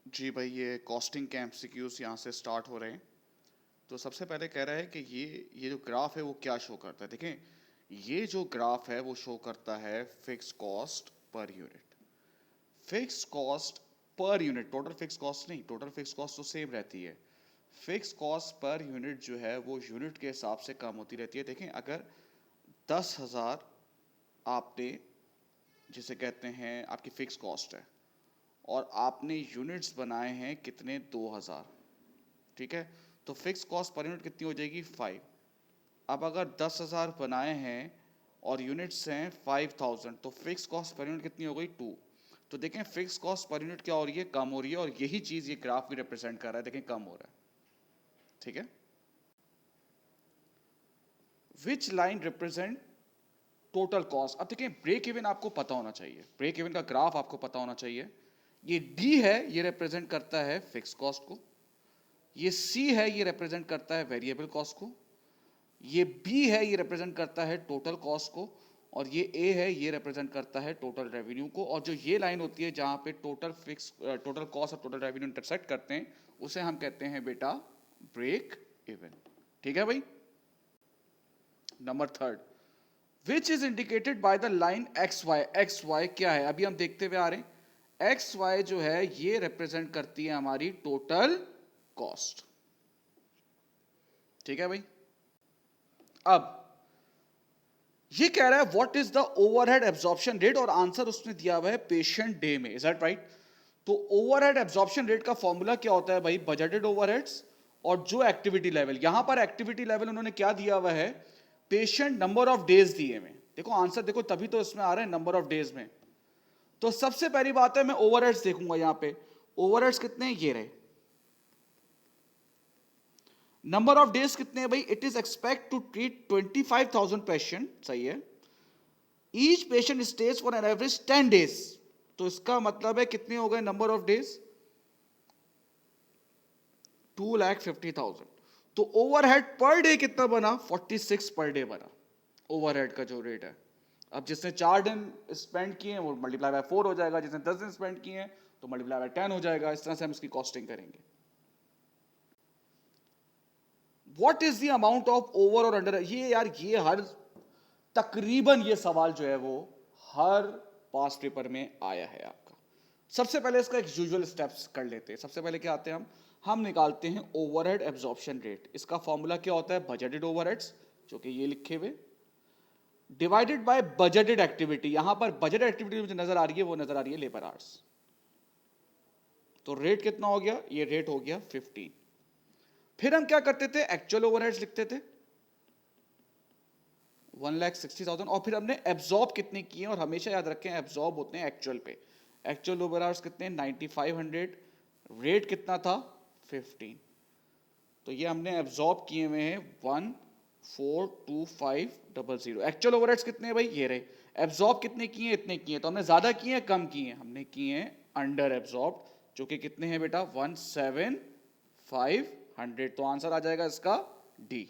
जी भाई, ये कॉस्टिंग के एमसीक्यूज यहाँ से स्टार्ट हो रहे हैं। तो सबसे पहले कह रहा है कि ये जो ग्राफ है वो क्या शो करता है। देखें, ये जो ग्राफ है वो शो करता है fix cost per unit. Fix cost per unit, total fix cost नहीं, टोटल फिक्स कॉस्ट तो सेम रहती है। फिक्स कॉस्ट पर यूनिट जो है वो यूनिट के हिसाब से कम होती रहती है। देखें, अगर 10,000 आपने, जिसे कहते हैं आपकी फिक्स कॉस्ट है, और आपने यूनिट्स बनाए हैं कितने, 2,000, ठीक है, तो फिक्स कॉस्ट पर यूनिट कितनी हो जाएगी, 5। अब अगर 10,000 बनाए हैं और यूनिट्स हैं 5,000, तो फिक्स कॉस्ट पर यूनिट कितनी हो गई, 2। तो देखें फिक्स कॉस्ट पर यूनिट क्या हो रही है, कम हो रही है, और यही चीज ये ग्राफ भी रिप्रेजेंट कर रहा है। देखें कम हो रहा है, ठीक है। Which line represent total cost. अब देखिए, ब्रेक इवन आपको पता होना चाहिए, ब्रेक इवन का ग्राफ आपको पता होना चाहिए। ये डी है, ये रिप्रेजेंट करता है फिक्स कॉस्ट को। ये सी है, ये रिप्रेजेंट करता है वेरिएबल कॉस्ट को। ये बी है, ये रिप्रेजेंट करता है टोटल कॉस्ट को। और ये ए है, ये रिप्रेजेंट करता है टोटल रेवेन्यू को। और जो ये लाइन होती है जहां पे टोटल कॉस्ट और टोटल रेवेन्यू इंटरसेक्ट करते हैं, उसे हम कहते हैं बेटा ब्रेक इवन। ठीक है भाई। Number third, which is indicated by the line X Y. X Y क्या है, अभी हम देखते हुए आ रहे हैं। एक्स वाई जो है ये रिप्रेजेंट करती है हमारी टोटल कॉस्ट। ठीक है भाई। अब ये कह रहा है what is the overhead absorption rate, और आंसर उसने दिया हुआ है पेशेंट डे में। Is that right. तो ओवरहेड एब्जॉर्प्शन रेट का फॉर्मूला क्या होता है भाई, बजटेड ओवरहेड्स और जो एक्टिविटी लेवल। यहां पर एक्टिविटी लेवल उन्होंने क्या दिया हुआ है, पेशेंट नंबर ऑफ डेज दिए में। देखो आंसर देखो, तभी तो इसमें आ रहे हैं नंबर ऑफ डेज में। तो सबसे पहली बात है, मैं ओवरहेड्स देखूंगा यहां पे। ओवरहेड्स कितने हैं, ये रहे। नंबर ऑफ डेज कितने हैं भाई, it is expect to treat 25,000 patient, सही है। Each patient stage for an average 10 days. तो इसका मतलब है कितने हो गए नंबर ऑफ डेज, 2,50,000। तो ओवरहेड पर डे कितना बना, 46 पर डे बना ओवरहेड का जो रेट है। अब जिसने 4 दिन स्पेंड किए हैं वो मल्टीप्लाई बाय 4 हो जाएगा, जिसने 10 दिन स्पेंड किए हैं तो मल्टीप्लाई बाय 10 हो जाएगा। इस तरह से हम इसकी कॉस्टिंग करेंगे। What is the amount of over और अंडर, ये यार ये हर तकरीबन ये सवाल जो है वो हर पास पेपर में आया है आपका। सबसे पहले इसका एक यूजुअल स्टेप्स कर लेते हैं। सबसे पहले क्या आते हैं, हम निकालते हैं ओवरहेड एब्जॉर्प्शन रेट। इसका फॉर्मूला क्या होता है, बजटेड ओवरहेड्स, जो कि ये लिखे हुए, डिवाइडेड बाय बजटेड एक्टिविटी। यहां पर बजटेड एक्टिविटी मुझे नजर आ रही है, वो नजर आ रही है लेबर आवर्स। तो रेट कितना हो गया, ये रेट हो गया 15। फिर हम क्या करते थे, एक्चुअल ओवरहेड्स लिखते थे 1,60,000, और फिर हमने एब्जॉर्ब कितने किए, और हमेशा याद रखें एब्जॉर्ब होते हैं एक्चुअल पे। एक्चुअल लेबर आवर्स कितने, 9,500, रेट कितना था 15। तो ये हमने एब्जॉर्ब किए हुए हैं 1,425,000। एक्चुअल ओवरहेड्स कितने हैं भाई, ये रहे। एब्जॉर्ब कितने किए, इतने किए। तो हमने ज्यादा किए हैं कम किए, हमने किए हैं अंडर एब्जॉर्ब, जो कि कितने हैं बेटा, 1,7,500। तो आंसर आ जाएगा इसका डी।